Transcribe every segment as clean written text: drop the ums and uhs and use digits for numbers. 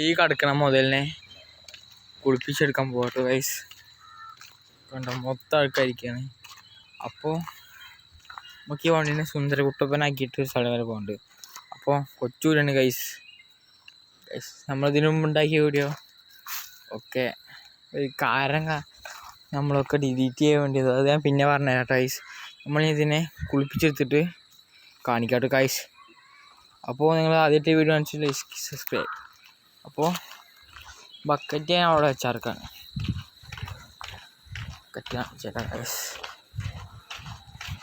ഈ കിടക്കണ മുതലിനെ കുളിപ്പിച്ചെടുക്കാൻ പോകട്ടെ ഗൈസ്. കണ്ടോ മൊത്തം ആൾക്കാരിക്കുകയാണ്. അപ്പോൾ നമുക്ക് ഈ വണ്ടീനെ സുന്ദരകുട്ടപ്പനാക്കിയിട്ട് ഒരു സ്ഥലം വരെ പോകുന്നുണ്ട്. അപ്പോൾ കൊച്ചൂരാണ് ഗൈസ്. നമ്മളിതിനു മുമ്പ് ഉണ്ടാക്കിയ വീഡിയോ ഒക്കെ ഒരു കാരണം നമ്മളൊക്കെ ഡിലീറ്റ് ചെയ്യാൻ വേണ്ടിയത്, അത് ഞാൻ പിന്നെ പറഞ്ഞുതരാം ഗൈസ്. നമ്മളിതിനെ കുളിപ്പിച്ചെടുത്തിട്ട് കാണിക്കാട്ടോ ഗൈസ്. അപ്പോൾ നിങ്ങൾ ആദ്യത്തെ വീഡിയോ കാണിച്ചിട്ട് സബ്സ്ക്രൈബ്. അപ്പോൾ ബക്കറ്റ് ഞാൻ അവിടെ വെച്ചാർക്കാണ്. Bucket കാണിച്ചേക്കാം guys.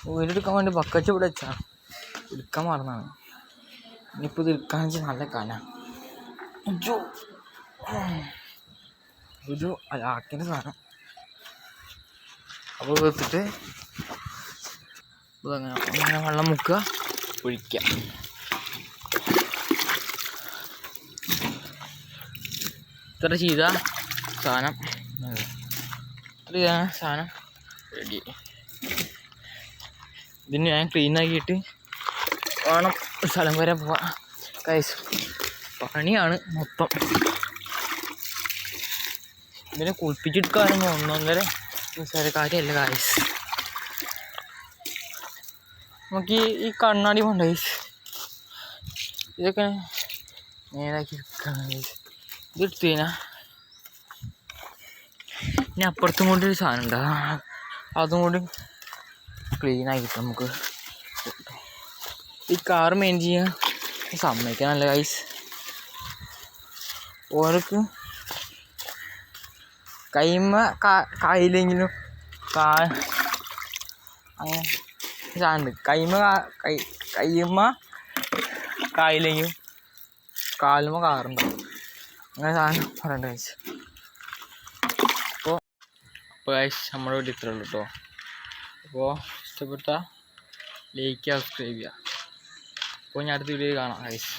വീടെടുക്കാൻ വേണ്ടി ബക്കറ്റ് ഇവിടെ വെച്ചാൽ എടുക്കാൻ മറന്നാണ്. ഇനിയിപ്പോൾ ഇത് എടുക്കാന്ന് വെച്ചാൽ നല്ല കാലാണ്. ഒരു ആക്കിൻ്റെ സാധനം. അപ്പോൾ വെച്ചിട്ട് അങ്ങനെ വെള്ളം മുക്കുക, ഒഴിക്കുക. ഇത്ര ചെയ്ത സാധനം റെഡി. ഇതിന് ഞാൻ ക്ലീനാക്കിയിട്ട് വേണം സ്ഥലം വരെ പോവാം ഗൈസ്. പണിയാണ് മൊത്തം. ഇതിനെ കുളിപ്പിച്ചെടുക്കാനും 1.5 നിസ്സാര കാര്യമല്ല ഗൈസ്. നമുക്ക് ഈ കണ്ണാടി പോണ്ട ഗൈസ്. ഇതൊക്കെ നേരാക്കി എടുക്കണം ഗൈസ്. ഇതെടുത്തു കഴിഞ്ഞാൽ ഇനി അപ്പുറത്തും കൊണ്ടൊരു സാധനം ഉണ്ട്, അതും കൂടി ക്ലീനാക്കിയിട്ട് നമുക്ക് ഈ കാർ മെയിൻ ചെയ്യാൻ സമ്മതിക്കാനല്ല ഗൈസ്. ഓർക്ക് കൈമ കായില്ലെങ്കിലും അങ്ങനെ സാധനമുണ്ട്. കൈമ കായില്ലെങ്കിലും കാലുമ കാറുണ്ടാവും, അങ്ങനെ സാധനം പറയണ്ട ഗൈസ്. അപ്പോൾ ഗൈസ് നമ്മുടെ വീട്ടിൽ ഇത്രേ ഉള്ളൂ കേട്ടോ. അപ്പോൾ ഇഷ്ടപ്പെട്ട ലൈക്ക് സബ്സ്ക്രൈബ് ചെയ്യുക. അപ്പോൾ ഞാൻ അടുത്ത വീഡിയോ കാണാം ഗൈസ്.